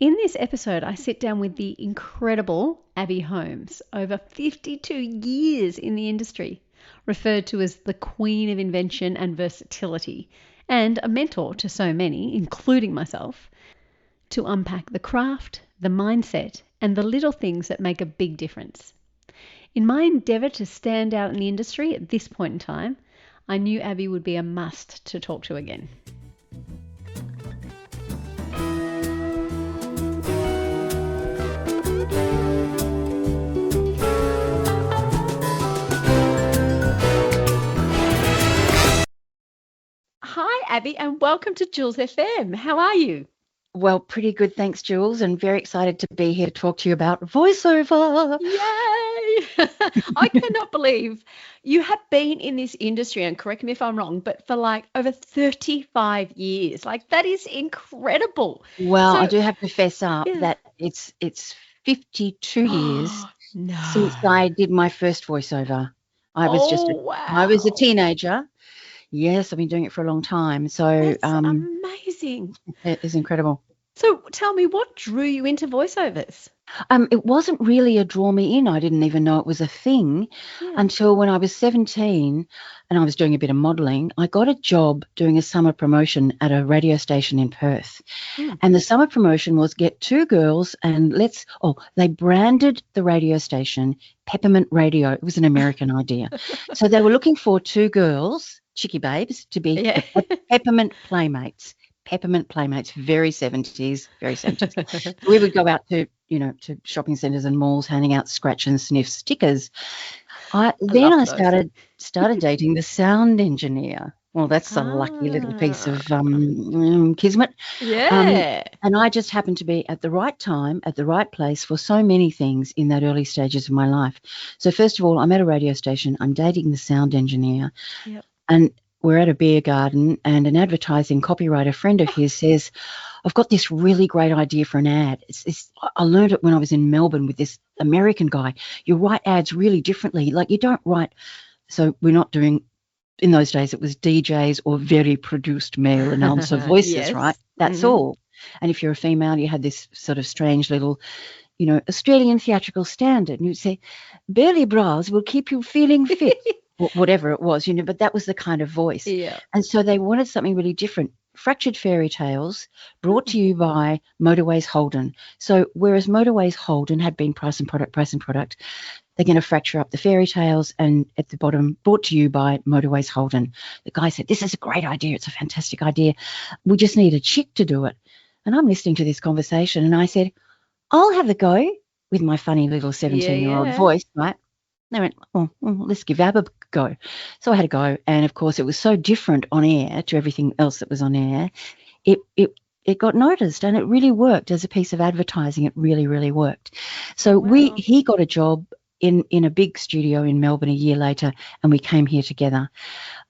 In this episode, I sit down with the incredible Abbe Holmes, over 52 years in the industry, referred to as the Queen of Invention and Versatility, and a mentor to so many, including myself, to unpack the craft, the mindset, and the little things that make a big difference. In my endeavour to stand out in the industry at this point in time, I knew Abbe would be a must to talk to again. Hi, Abbe, and welcome to Jules FM. How are you? Well, pretty good, thanks, Jules, and very excited to be here to talk to you about voiceover. Yay! I cannot believe you have been in this industry, and correct me if I'm wrong, but for like over 35 years. Like, that is incredible. Well, So- I do have to fess up Yeah. that it's 52 years No. since I did my first voiceover. I was a teenager. Yes, I've been doing it for a long time, so That's amazing. it is incredible. So tell me, what drew you into voiceovers? It wasn't really a draw me in. I didn't even know it was a thing until when I was 17 and I was doing a bit of modelling. I got a job doing a summer promotion at a radio station in Perth. And the summer promotion was get two girls and they branded the radio station Peppermint Radio. It was an American idea. So they were looking for two girls, chickie babes, to be the Peppermint Playmates. Peppermint Playmates, very 70s, very 70s. We would go out to shopping centres and malls handing out scratch and sniff stickers. I started dating the sound engineer. Well, that's a lucky little piece of kismet. Yeah. And I just happened to be at the right time, at the right place for so many things in that early stages of my life. So first of all, I'm at a radio station. I'm dating the sound engineer. Yep. And we're at a beer garden and an advertising copywriter friend of his says, I've got this really great idea for an ad. I learned it when I was in Melbourne with this American guy. You write ads really differently. Like you don't write. So we're not doing, in those days, it was DJs or very produced male announcer voices, Yes. right? That's all. And if you're a female, you had this sort of strange little, Australian theatrical standard. And you'd say, Burley bras will keep you feeling fit. Whatever it was, but that was the kind of voice. Yeah. And so they wanted something really different. Fractured Fairy Tales, brought to you by Motorways Holden. So whereas Motorways Holden had been price and product, they're going to fracture up the fairy tales, and at the bottom, brought to you by Motorways Holden. The guy said, this is a great idea. It's a fantastic idea. We just need a chick to do it. And I'm listening to this conversation and I said, I'll have a go with my funny little 17-year-old voice, right? They went, let's give Abbe a go. So I had a go. And, of course, it was so different on air to everything else that was on air. It got noticed and it really worked as a piece of advertising. It really, really worked. So he got a job in a big studio in Melbourne a year later and we came here together.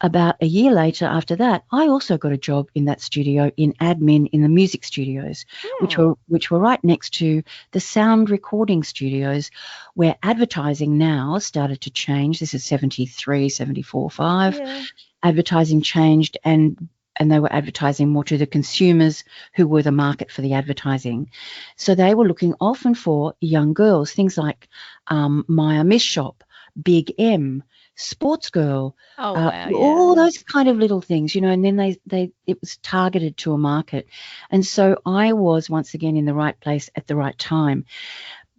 About a year later after that, I also got a job in that studio in admin in the music studios, which were right next to the sound recording studios where advertising now started to change. This is 73, 74, 5. Yeah. Advertising changed and they were advertising more to the consumers who were the market for the advertising. So they were looking often for young girls, things like Maya Miss Shop, Big M, Sports Girl, all those kind of little things, and then it was targeted to a market. And so I was once again in the right place at the right time.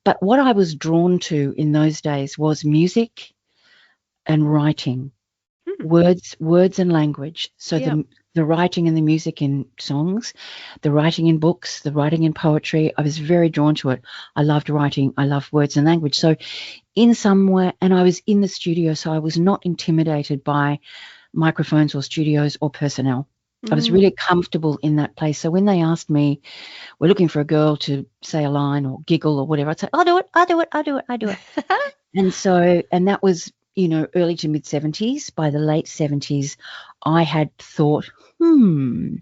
But what I was drawn to in those days was music and writing, words and language. So the writing and the music in songs, the writing in books, the writing in poetry, I was very drawn to it. I loved writing. I loved words and language. So in some way, and I was in the studio, so I was not intimidated by microphones or studios or personnel. I was really comfortable in that place. So when they asked me, we're looking for a girl to say a line or giggle or whatever, I'd say, I do it. And that was, early to mid 70s. By the late 70s, I had thought, there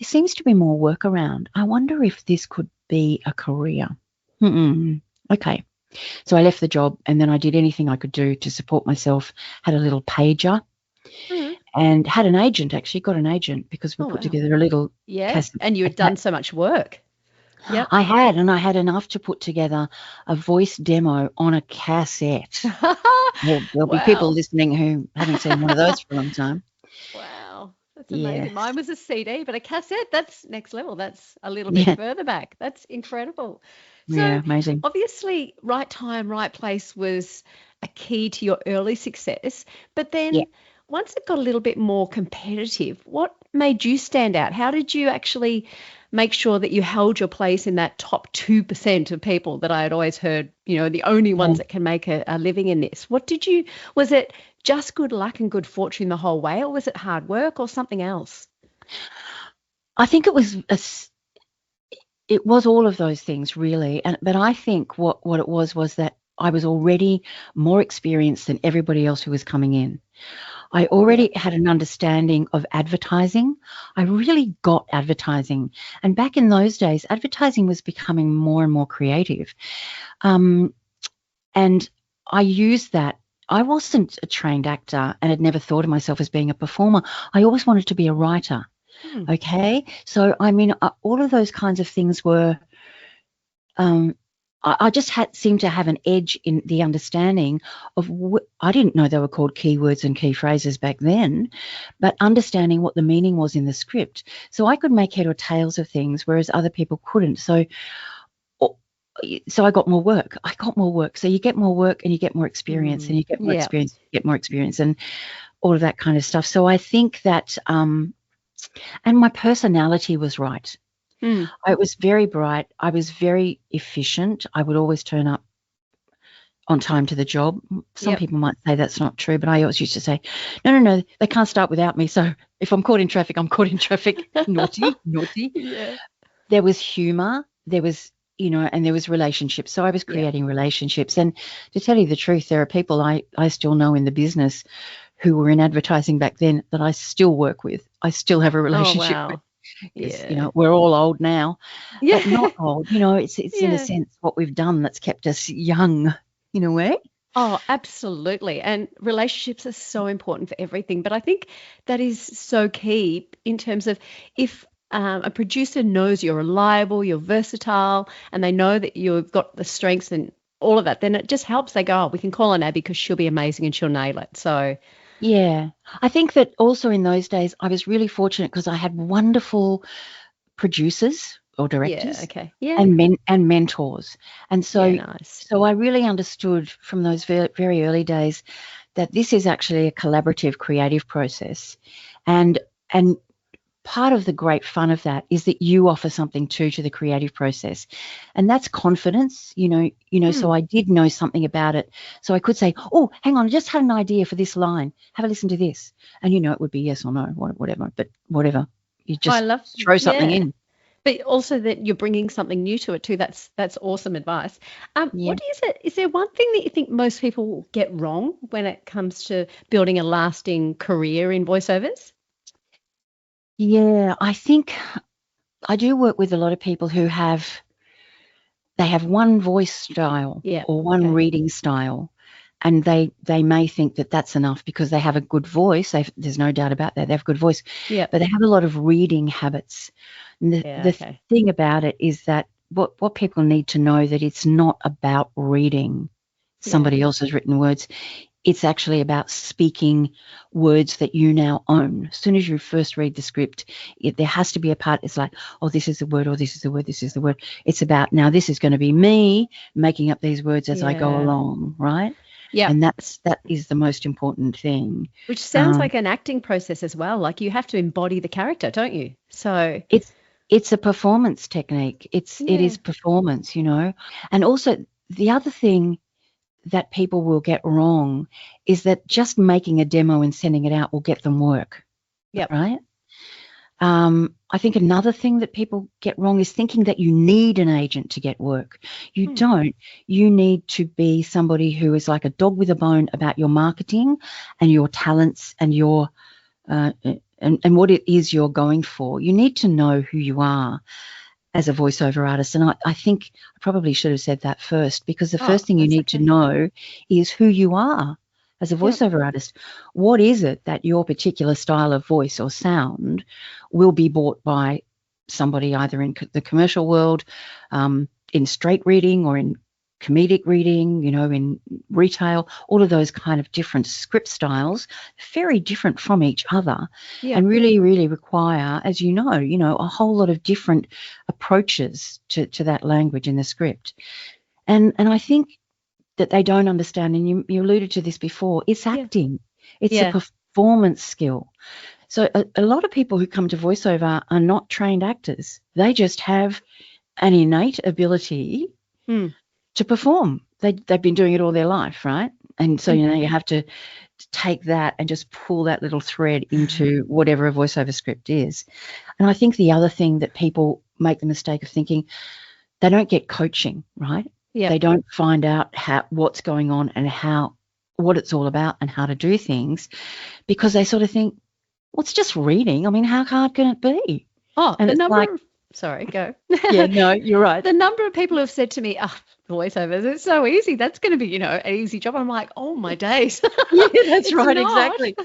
seems to be more work around. I wonder if this could be a career. Okay. So I left the job and then I did anything I could do to support myself, had a little pager and had an agent, actually got an agent because we put together a little and you had done so much work. Yep. I had, and I had enough to put together a voice demo on a cassette. There'll be people Wow. listening who haven't seen one of those for a long time. Wow. That's amazing. Yes. Mine was a CD, but a cassette, that's next level. That's a little bit Yeah. further back. That's incredible. So, Yeah. Amazing. obviously, right time, right place was a key to your early success. But Yeah. then, once it got a little bit more competitive, what made you stand out? How did you actually make sure that you held your place in that top 2% of people that I had always heard, the only Yeah. ones that can make a living in this? Was it just good luck and good fortune the whole way, or was it hard work or something else? I think it was all of those things really, but I think what it was that I was already more experienced than everybody else who was coming in. I Yeah. already had an understanding of advertising. I really got advertising. And back in those days, advertising was becoming more and more creative. Um, and I used that. I wasn't a trained actor and had never thought of myself as being a performer. I always wanted to be a writer. Hmm. Okay. So, I mean, all of those kinds of things were um, I just seemed to have an edge in the understanding of I didn't know they were called keywords and key phrases back then, but understanding what the meaning was in the script. So I could make head or tails of things, whereas other people couldn't. O- so I got more work. I got more work. So you get more work and you get more experience and you get more Yeah. experience, you get more experience and all of that kind of stuff. So I think that, and my personality was right. Hmm. I was very bright. I was very efficient. I would always turn up on time to the job. Some Yep. people might say that's not true, but I always used to say, no, no, no, they can't start without me. So if I'm caught in traffic, I'm caught in traffic. Naughty, naughty. Yeah. There was humor. There was, and there was relationships. So I was Yeah. creating relationships. And to tell you the truth, there are people I still know in the business who were in advertising back then that I still work with. I still have a Oh, relationship with wow. because, Yeah. we're all old now, but not Yeah. old. It's in a Yeah. sense what we've done that's kept us young in a way. Oh, absolutely. And relationships are so important for everything. But I think that is so key in terms of if a producer knows you're reliable, you're versatile, and they know that you've got the strengths and all of that, then it just helps. They go, oh, we can call on Abby because she'll be amazing and she'll nail it. So, Yeah. I think that also in those days, I was really fortunate because I had wonderful producers or yeah, directors okay. Yeah. and mentors. And Yeah, so, nice. so I really understood from those very, very early days that this is actually a collaborative creative process. And part of the great fun of that is that you offer something too to the creative process, and that's confidence. So Hmm. I did know something about it, so I could say, oh, hang on, I just had an idea for this line, have a listen to this, and it would be yes or no, whatever, but whatever, you I just love, throw something yeah. in. But also that you're bringing something new to it too. That's awesome advice. Yeah. What is it? Is there one thing that you think most people get wrong when it comes to building a lasting career in voiceovers? Yeah, I think I do work with a lot of people who they have one voice style Yeah. or one Okay. reading style, and they may think that that's enough because they have a good voice. There's no doubt about that. They have a good voice, Yeah. but they have a lot of reading habits. And Yeah. the Okay. thing about it is that what people need to know that it's not about reading Yeah. somebody else's written words. It's actually about speaking words that you now own. As soon as you first read the script, there has to be a part. It's like, oh, this is the word, or this is the word, this is the word. It's about now. This is going to be me making up these words as I go Yeah. along, right? Yeah. And that is the most important thing. Which sounds Um, like an acting process as well. Like you have to embody the character, don't you? So it's it's a performance technique. It yeah. is performance, and also the other thing that people will get wrong is that just making a demo and sending it out will get them work, Yep. right? I think another thing that people get wrong is thinking that you need an agent to get work. You Hmm. don't. You need to be somebody who is like a dog with a bone about your marketing and your talents and your uh, and what it is you're going for. You need to know who you are as a voiceover artist. And I think I probably should have said that first, because the Oh, first thing you that's need to okay. know is who you are as a Yep. voiceover artist. What is it that your particular style of voice or sound will be bought by somebody either in the commercial world, in straight reading or in comedic reading, in retail, all of those kind of different script styles, very different from each other, and really, really require, as you know, a whole lot of different approaches to that language in the script. And I think that they don't understand, and you alluded to this before, it's acting. It's a performance skill. So a lot of people who come to voiceover are not trained actors. They just have an innate ability to perform. They've been doing it all their life, right? And so, you have to take that and just pull that little thread into whatever a voiceover script is. And I think the other thing that people make the mistake of thinking, they don't get coaching, right? They don't find out what's going on and what it's all about and how to do things, because they sort of think, well, it's just reading. I mean, how hard can it be? Oh, and the number sorry, go. Yeah, no, you're right. The number of people who have said to me, voiceovers, it's so easy. That's going to be, an easy job. I'm like, oh, my days. Yeah, that's right, exactly.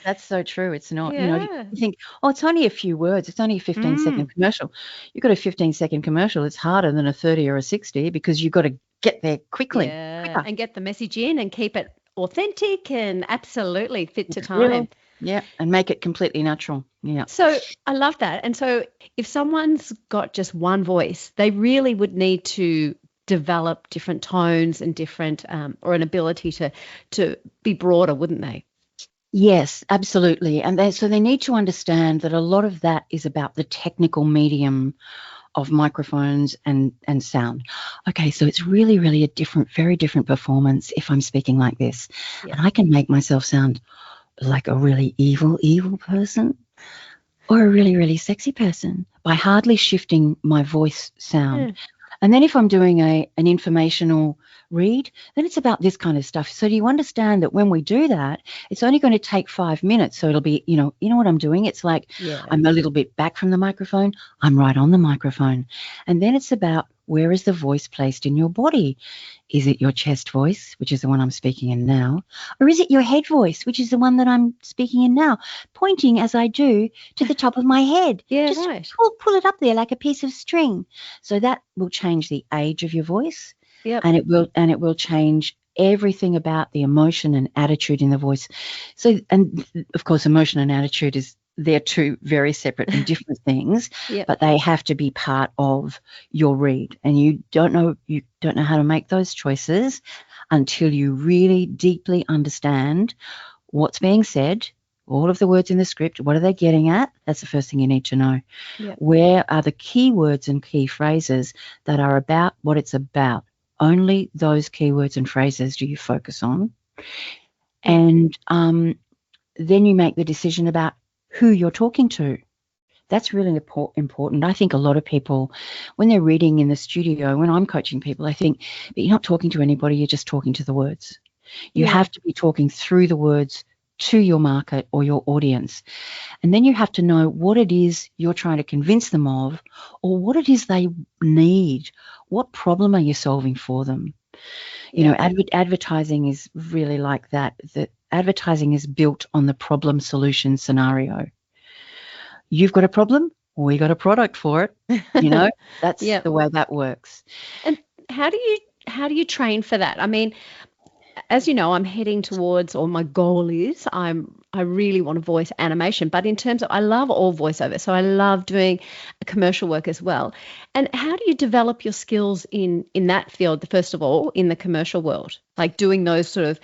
That's so true. It's not. Yeah. You think, it's only a few words. It's only a 15-second commercial. You've got a 15-second commercial. It's harder than a 30 or a 60 because you've got to get there quickly. Yeah, and get the message in and keep it authentic and absolutely fit to time. Yeah, and make it completely natural. Yeah. So I love that. And so if someone's got just one voice, they really would need to develop different tones and different or an ability to be broader, wouldn't they? Yes, absolutely. And so they need to understand that a lot of that is about the technical medium of microphones and sound. Okay, so it's really, really a very different performance if I'm speaking like this. Yeah. And I can make myself sound like a really evil person or a really, really sexy person by hardly shifting my voice sound. And then if I'm doing an informational read, then it's about this kind of stuff. So do you understand that when we do that, it's only going to take 5 minutes. So it'll be, you know what I'm doing? It's like I'm a little bit back from the microphone. I'm right on the microphone. And then it's about, where is the voice placed in your body? Is it your chest voice, which is the one I'm speaking in now? Or is it your head voice, which is the one that I'm speaking in now? Pointing as I do to the top of my head. Just pull it up there like a piece of string. So that will change the age of your voice. And it will change everything about the emotion and attitude in the voice. So, and of course, emotion and attitude they're two very separate and different things, but they have to be part of your read. And you don't know how to make those choices until you really deeply understand what's being said, all of the words in the script. What are they getting at? That's the first thing you need to know. Where are the key words and key phrases that are about what it's about? Only those keywords and phrases do you focus on. And then you make the decision about who you're talking to. That's really important. I think a lot of people, when they're reading in the studio, when I'm coaching people, I think, but you're not talking to anybody, you're just talking to the words. You have to be talking through the words to your market or your audience. And then you have to know what it is you're trying to convince them of, or what it is they need. What problem are you solving for them? Advertising is really like that. That advertising is built on the problem solution scenario. You've got a problem, we got a product for it. That's the way that works. And how do you train for that? I mean, as you know, I'm heading towards, or my goal is, I really want to voice animation, but in terms of, I love all voiceover, so I love doing commercial work as well. And how do you develop your skills in that field, first of all, in the commercial world, like doing those sort of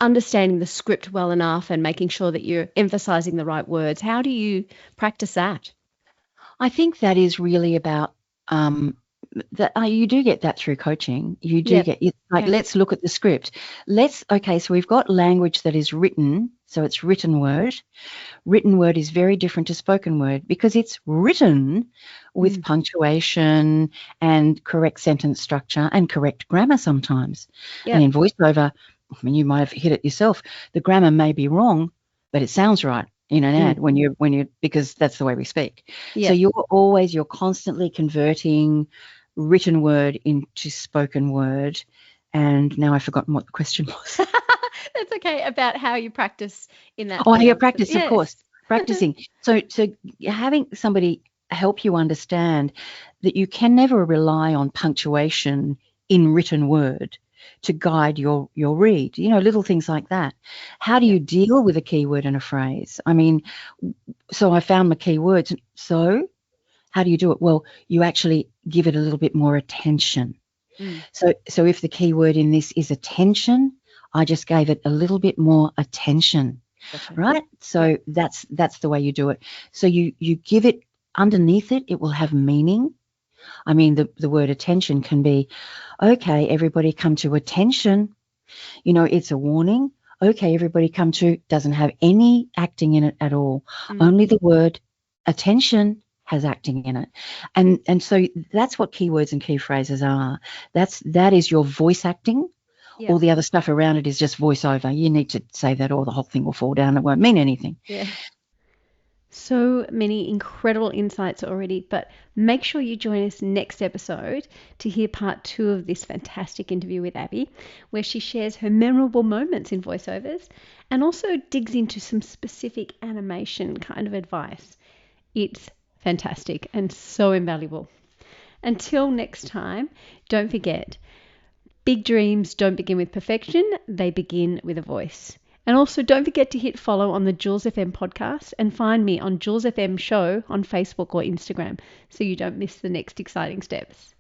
understanding the script well enough and making sure that you're emphasizing the right words? How do you practice that? I think that is really about that you do get that through coaching. You do get let's look at the script. So we've got language that is written, so it's written word. Written word is very different to spoken word because it's written with punctuation and correct sentence structure and correct grammar sometimes. And in voiceover, I mean, you might have hit it yourself. The grammar may be wrong, but it sounds right in an ad when you because that's the way we speak. So you're constantly converting written word into spoken word. And now I've forgotten what the question was. That's okay. About how you practice in that. Oh, your practice, of course. Practicing. So having somebody help you understand that you can never rely on punctuation in written word to guide your read. Little things like that. How do Yeah. you deal with a keyword and a phrase? I mean, so I found my keywords. So how do you do it? Well, you actually give it a little bit more attention. Mm. So if the keyword in this is attention, I just gave it a little bit more attention, Gotcha. right? Yeah. So that's the way you do it. So you give it underneath it, it will have meaning. I mean, the word attention can be, okay, everybody come to attention. It's a warning. Okay, everybody come to, doesn't have any acting in it at all. Mm. Only the word attention has acting in it. And so that's what keywords and key phrases are. That is your voice acting. Yeah. All the other stuff around it is just voiceover. You need to say that or the whole thing will fall down. It won't mean anything. Yeah. So many incredible insights already, but make sure you join us next episode to hear part 2 of this fantastic interview with Abbe, where she shares her memorable moments in voiceovers and also digs into some specific animation kind of advice. It's fantastic and so invaluable. Until next time, don't forget, big dreams don't begin with perfection, they begin with a voice. And also, don't forget to hit follow on the Jules FM podcast and find me on Jules FM Show on Facebook or Instagram so you don't miss the next exciting steps.